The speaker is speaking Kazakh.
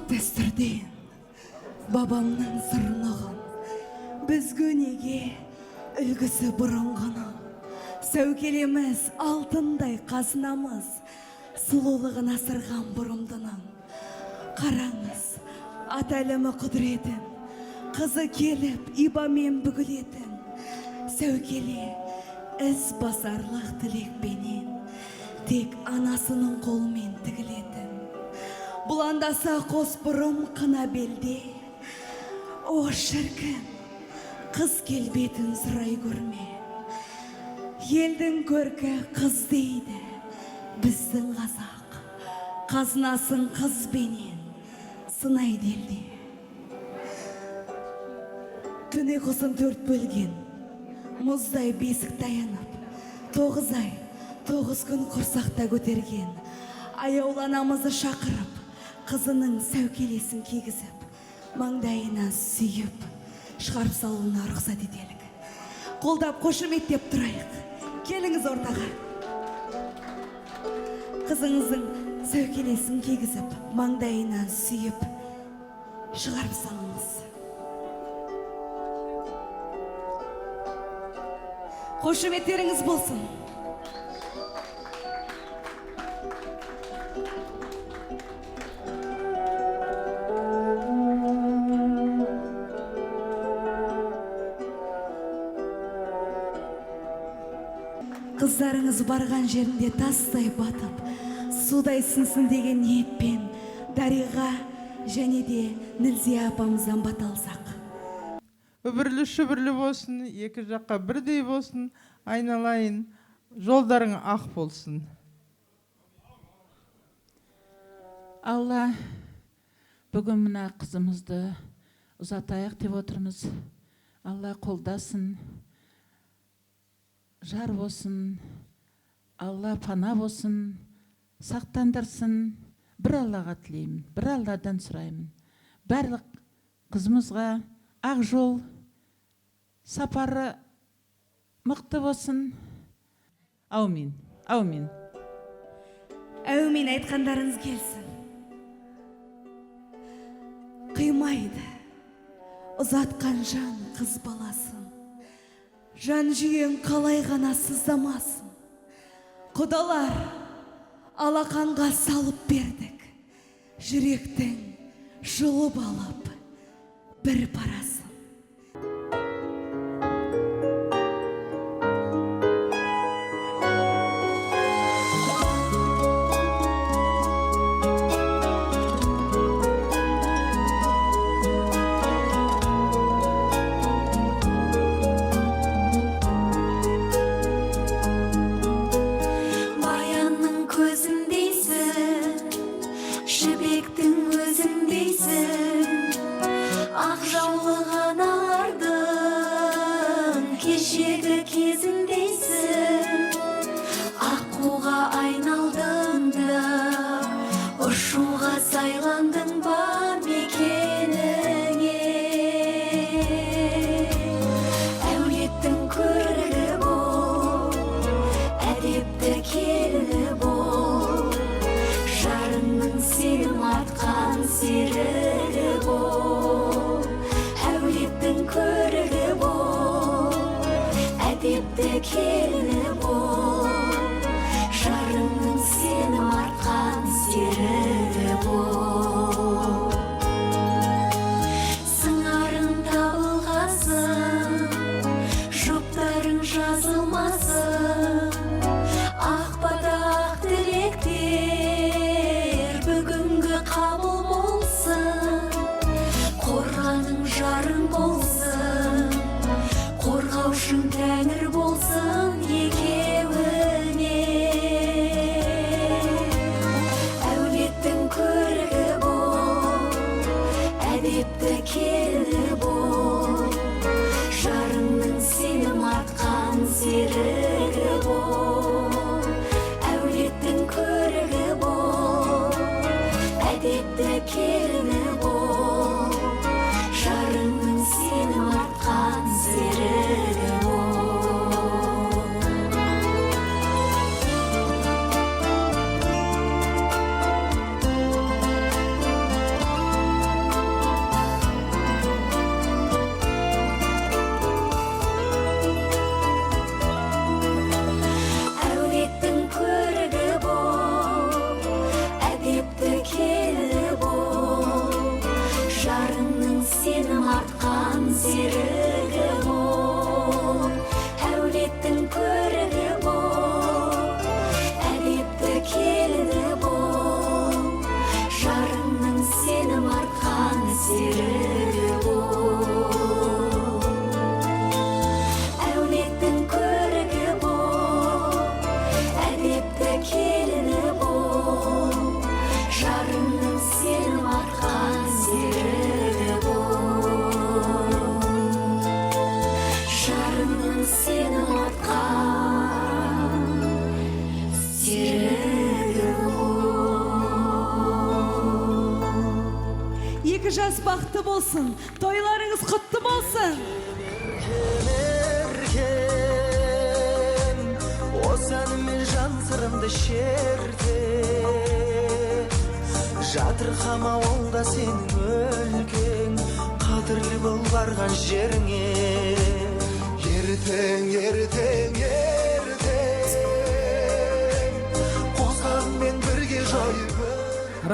Дәстүрден бабамның сырнығын бізге неге үлгісі бұрынғыны сәукелеміз алтындай қазынамыз сұлулығын асырған бұрымдының қараңыз атәлімі құдіретін қызы келіп ибамен бүгілетін сәукеле із басарлық тілекпенен тек анасының қолмен тігілетін бұландаса қос бұрым қына белде о шіркін қыз келбетін сұрай көрме елдің көркі қыз дейді біздің қазақ қазынасын қызбенен сынайды елде түнек ұзын төрт бөлген мұздай бесік таянып 9 ай 9 күн құрсақта көтерген аяуланамызды шақырып қызының сәукелесін кигізіп маңдайына сүйіп шығарып салуына рұқсат етелік қолдап қошеметтеп тұрайық келіңіз ортаға қызыңыздың сәукелесін кигізіп маңдайына сүйіп шығарып салыңыз қошеметтеріңіз болсын қыздарыңыз барған жерінде тастай батып, судай сынсын деген ниетпен Дариға және де Нілзия апамыздан бата алсақ. Үбірлі шүбірлі болсын, екі жаққа бірдей болсын, айналайын, жолдарың ақ болсын. Алла, бүгін мына қызымызды ұзатайық деп отырмыз. Алла қолдасын. Жар болсын, Алла пана болсын, сақтандырсын. Бір Аллаға тілеймін, бір Алладан сұраймын. Барлық қызымызға ақ жол, сапары мықты болсын. Аумин, аумин. Әумин айтқандарыңыз келсін. Қимайды, ұзатқан жан қыз баласын. Жан жүйен қалай ғана сыздамасын. Құдалар, алақанға салып бердік. Жүректің жұлып алып, бір парасын. Тәңір болсын екеуі серігі бол, әулеттің көрігі бол, әдепті келіні бол, жарыңның сенім артқан серігі бол. Әулеттің көрігі бол, әдепті келіні бол, жарыңның сенім артқан серігі бол. Жарыңның сенім артқан серігі бол. Екі жас бақытты болсын, тойларыңыз құтты болсын. Ерген, осы әнімен жан сырымды шерген, жатырқам ауылда сенің өлкең, қадірлі бол барған жеріңе. Ертең